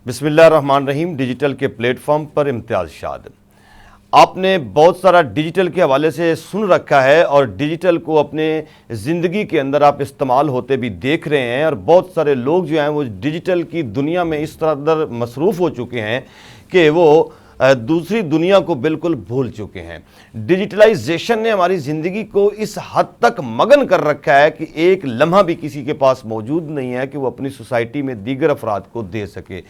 बिस्मिल्लाह रहमान रहीम। Digital के platform पर इम्तियाज़ शाद। आपने बहुत सारा डिजिटल के हवाले से सुन रखा है और डिजिटल को अपने ज़िंदगी के अंदर आप इस्तेमाल होते भी देख रहे हैं, और बहुत सारे लोग जो हैं वो डिजिटल की दुनिया में इस तरह मसरूफ़ हो चुके हैं कि वो दूसरी दुनिया को बिल्कुल भूल चुके हैं। डिजिटलाइजेशन ने हमारी ज़िंदगी को इस हद तक मगन कर रखा है कि एक लम्हा भी किसी के पास मौजूद नहीं है कि वो अपनी सोसाइटी में दीगर अफराद को दे सके।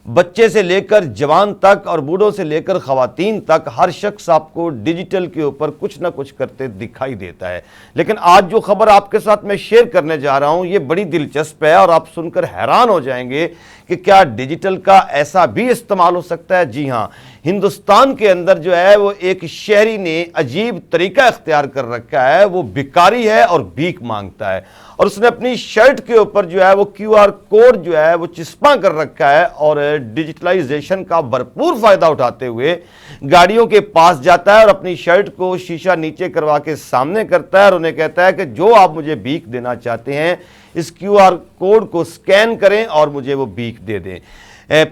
बच्चे से लेकर जवान तक और बूढ़ों से लेकर ख़वातीन तक हर शख्स आपको डिजिटल के ऊपर कुछ ना कुछ करते दिखाई देता है। लेकिन आज जो खबर आपके साथ मैं शेयर करने जा रहा हूँ ये बड़ी दिलचस्प है और आप सुनकर हैरान हो जाएंगे कि क्या डिजिटल का ऐसा भी इस्तेमाल हो सकता है। जी हाँ, हिंदुस्तान के अंदर जो है वो एक शहरी ने अजीब तरीका इख्तियार कर रखा है। वो भिखारी है और भीख मांगता है, और उसने अपनी शर्ट के ऊपर जो है वो QR कोड जो है वो चिस्पा कर रखा है, और डिजिटलाइजेशन का भरपूर फ़ायदा उठाते हुए गाड़ियों के पास जाता है और अपनी शर्ट को शीशा नीचे करवा के सामने करता है और उन्हें कहता है कि जो आप मुझे भीख देना चाहते हैं इस QR कोड को स्कैन करें और मुझे वो भीख दे दें।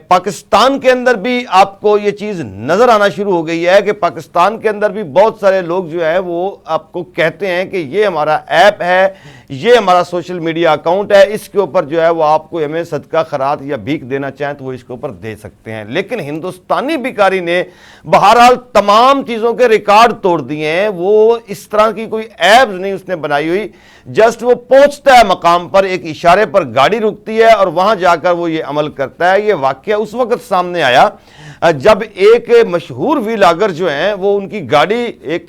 पाकिस्तान के अंदर भी आपको ये चीज़ नज़र आना शुरू हो गई है कि पाकिस्तान के अंदर भी बहुत सारे लोग जो है वो आपको कहते हैं कि ये हमारा ऐप है, ये हमारा सोशल मीडिया अकाउंट है, इसके ऊपर जो है वो आपको हमें सदका खैरात या भीख देना चाहें तो वो इसके ऊपर दे सकते हैं। लेकिन हिंदुस्तानी भिखारी ने बहरहाल तमाम चीज़ों के रिकॉर्ड तोड़ दिए हैं। वो इस तरह की कोई ऐप नहीं उसने बनाई हुई, जस्ट वो पहुंचता है मकाम पर, एक इशारे पर गाड़ी रुकती है और वहां जाकर वो ये अमल करता है। ये वाकया उस वक्त सामने आया जब एक मशहूर व्लॉगर जो हैं वो उनकी गाड़ी एक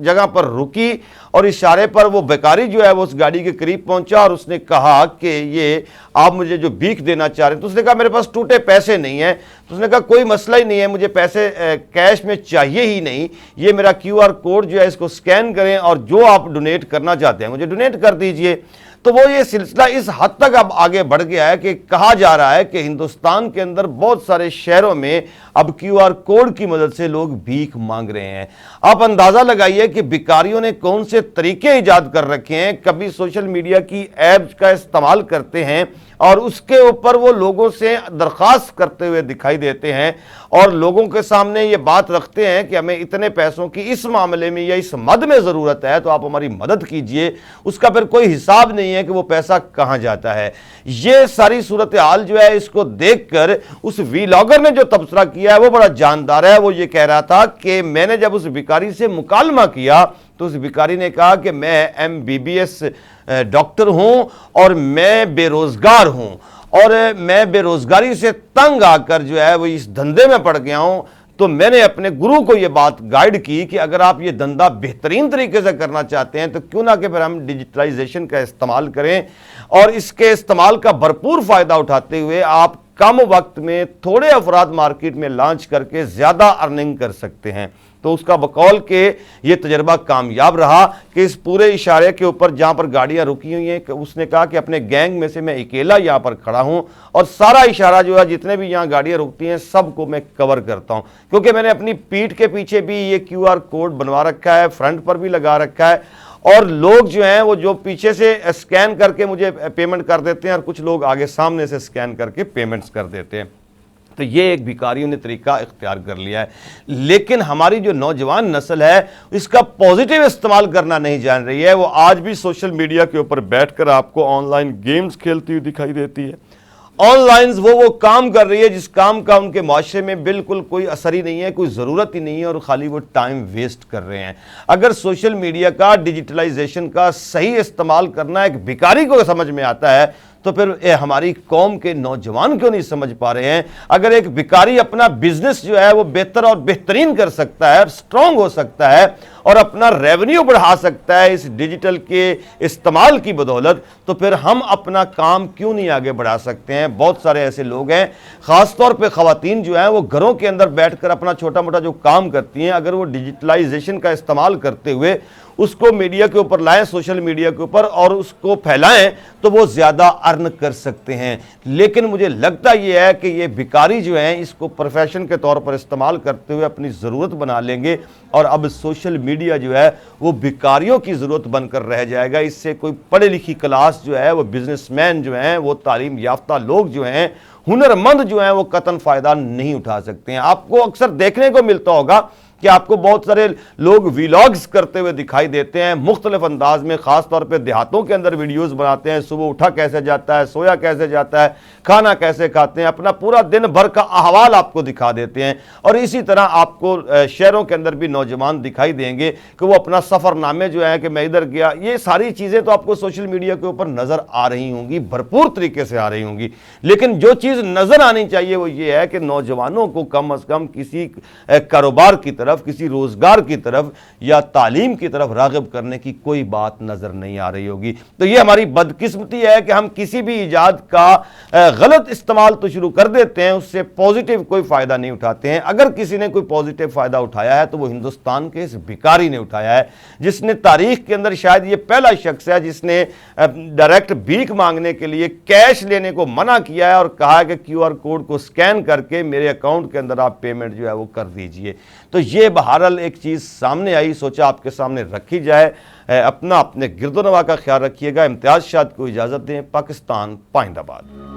जगह पर रुकी और इशारे पर वो भिखारी जो है वो उस गाड़ी के करीब पहुंचा और उसने कहा कि ये आप मुझे जो भीख देना चाह रहे हैं। तो उसने कहा मेरे पास टूटे पैसे नहीं हैं। तो उसने कहा कोई मसला ही नहीं है, मुझे पैसे कैश में चाहिए ही नहीं, ये मेरा QR कोड जो है इसको स्कैन करें और जो आप डोनेट करना चाहते हैं मुझे डोनेट कर दीजिए। तो वो ये सिलसिला इस हद तक अब आगे बढ़ गया है कि कहा जा रहा है कि हिंदुस्तान के अंदर बहुत सारे शहरों में अब QR कोड की मदद से लोग भीख मांग रहे हैं। आप अंदाज़ा लगाइए कि भिखारियों ने कौन से तरीके ईजाद कर रखे हैं। कभी सोशल मीडिया की ऐप्स का इस्तेमाल करते हैं और उसके ऊपर वो लोगों से दरख्वास्त करते हुए दिखाई देते हैं और लोगों के सामने ये बात रखते हैं कि हमें इतने पैसों की इस मामले में या इस मद में ज़रूरत है तो आप हमारी मदद कीजिए। उसका फिर कोई हिसाब नहीं है कि वो पैसा कहाँ जाता है। ये सारी सूरत हाल जो है इसको देखकर उस व्लॉगर ने जो तबसरा किया है वो बड़ा जानदार है। वो ये कह रहा था कि मैंने जब उस भिखारी से मुकालमा किया तो उस भिखारी ने कहा कि मैं MBBS डॉक्टर हूं और मैं बेरोजगार हूं और मैं बेरोजगारी से तंग आकर जो है वो इस धंधे में पड़ गया हूं। तो मैंने अपने गुरु को ये बात गाइड की कि अगर आप ये धंधा बेहतरीन तरीके से करना चाहते हैं तो क्यों ना कि फिर हम डिजिटलाइजेशन का इस्तेमाल करें और इसके इस्तेमाल का भरपूर फ़ायदा उठाते हुए आप कम वक्त में थोड़े अफराद मार्केट में लॉन्च करके ज़्यादा अर्निंग कर सकते हैं। तो उसका बकौल के ये तजर्बा कामयाब रहा कि इस पूरे इशारे के ऊपर जहाँ पर गाड़ियाँ रुकी हुई हैं उसने कहा कि अपने गैंग में से मैं अकेला यहाँ पर खड़ा हूँ और सारा इशारा जो है जितने भी यहाँ गाड़ियाँ रुकती हैं सबको मैं कवर करता हूँ, क्योंकि मैंने अपनी पीठ के पीछे भी ये QR कोड बनवा रखा है, फ्रंट पर भी लगा रखा है और लोग जो हैं वो जो पीछे से स्कैन करके मुझे पेमेंट कर देते हैं और कुछ लोग आगे सामने से स्कैन करके पेमेंट्स कर देते हैं। तो ये एक भिखारियों ने तरीका इख्तियार कर लिया है। लेकिन हमारी जो नौजवान नस्ल है इसका पॉजिटिव इस्तेमाल करना नहीं जान रही है। वो आज भी सोशल मीडिया के ऊपर बैठकर आपको ऑनलाइन गेम्स खेलती हुई दिखाई देती है। ऑनलाइन वो काम कर रही है जिस काम का उनके माशरे में बिल्कुल कोई असर ही नहीं है, कोई ज़रूरत ही नहीं है, और खाली वो टाइम वेस्ट कर रहे हैं। अगर सोशल मीडिया का डिजिटलाइजेशन का सही इस्तेमाल करना एक भिखारी को समझ में आता है तो फिर हमारी कौम के नौजवान क्यों नहीं समझ पा रहे हैं। अगर एक भिखारी अपना बिजनेस जो है वो बेहतर और बेहतरीन कर सकता है, स्ट्रांग हो सकता है और अपना रेवेन्यू बढ़ा सकता है इस डिजिटल के इस्तेमाल की बदौलत, तो फिर हम अपना काम क्यों नहीं आगे बढ़ा सकते हैं। बहुत सारे ऐसे लोग हैं, ख़ासतौर पे ख़वातीन जो हैं वो घरों के अंदर बैठकर अपना छोटा मोटा जो काम करती हैं, अगर वो डिजिटलाइजेशन का इस्तेमाल करते हुए उसको मीडिया के ऊपर लाएं, सोशल मीडिया के ऊपर, और उसको फैलाएं तो वो ज़्यादा अर्न कर सकते हैं। लेकिन मुझे लगता ये है कि ये भिखारी जो हैं इसको प्रोफेशन के तौर पर इस्तेमाल करते हुए अपनी ज़रूरत बना लेंगे और अब सोशल मीडिया जो है वो भिखारियों की ज़रूरत बनकर रह जाएगा। इससे कोई पढ़ी लिखी क्लास जो है वो बिजनेसमैन जो हैं वो तालीम याफ्ता लोग जो हैं हुनरमंद जो हैं वो कतन फ़ायदा नहीं उठा सकते हैं। आपको अक्सर देखने को मिलता होगा कि आपको बहुत सारे लोग वीलॉग्स करते हुए दिखाई देते हैं मुख्तलिफ अंदाज में, ख़ास तौर पे देहातों के अंदर वीडियोस बनाते हैं, सुबह उठा कैसे जाता है, सोया कैसे जाता है, खाना कैसे खाते हैं, अपना पूरा दिन भर का अहवाल आपको दिखा देते हैं। और इसी तरह आपको शहरों के अंदर भी नौजवान दिखाई देंगे कि वो अपना सफ़रनामे जो है कि मैं इधर गया, ये सारी चीज़ें तो आपको सोशल मीडिया के ऊपर नज़र आ रही होंगी, भरपूर तरीके से आ रही होंगी। लेकिन जो चीज़ नज़र आनी चाहिए वो ये है कि नौजवानों को कम अज़ कम किसी कारोबार की तरफ, किसी रोजगार की तरफ या तालीम की तरफ राग़िब करने की कोई बात नजर नहीं आ रही होगी। तो ये हमारी बदकिस्मती है कि हम किसी भी इजाद का गलत इस्तेमाल तो शुरू कर देते हैं, उससे पॉजिटिव कोई फायदा नहीं उठाते हैं। अगर किसी ने कोई पॉजिटिव फायदा उठाया है तो वो हिंदुस्तान के इस भिखारी ने उठाया है, जिसने तारीख के अंदर शायद ये पहला शख्स है जिसने डायरेक्ट भीख मांगने के लिए कैश लेने को मना किया है और कहा है कि QR कोड को स्कैन करके मेरे अकाउंट के अंदर आप पेमेंट जो है वो कर दीजिए। तो ये बहरहाल एक चीज़ सामने आई, सोचा आपके सामने रखी जाए। अपने गिरदोनवा का ख्याल रखिएगा। इम्तियाज़ शाद को इजाज़त दें। पाकिस्तान पाइंदाबाद।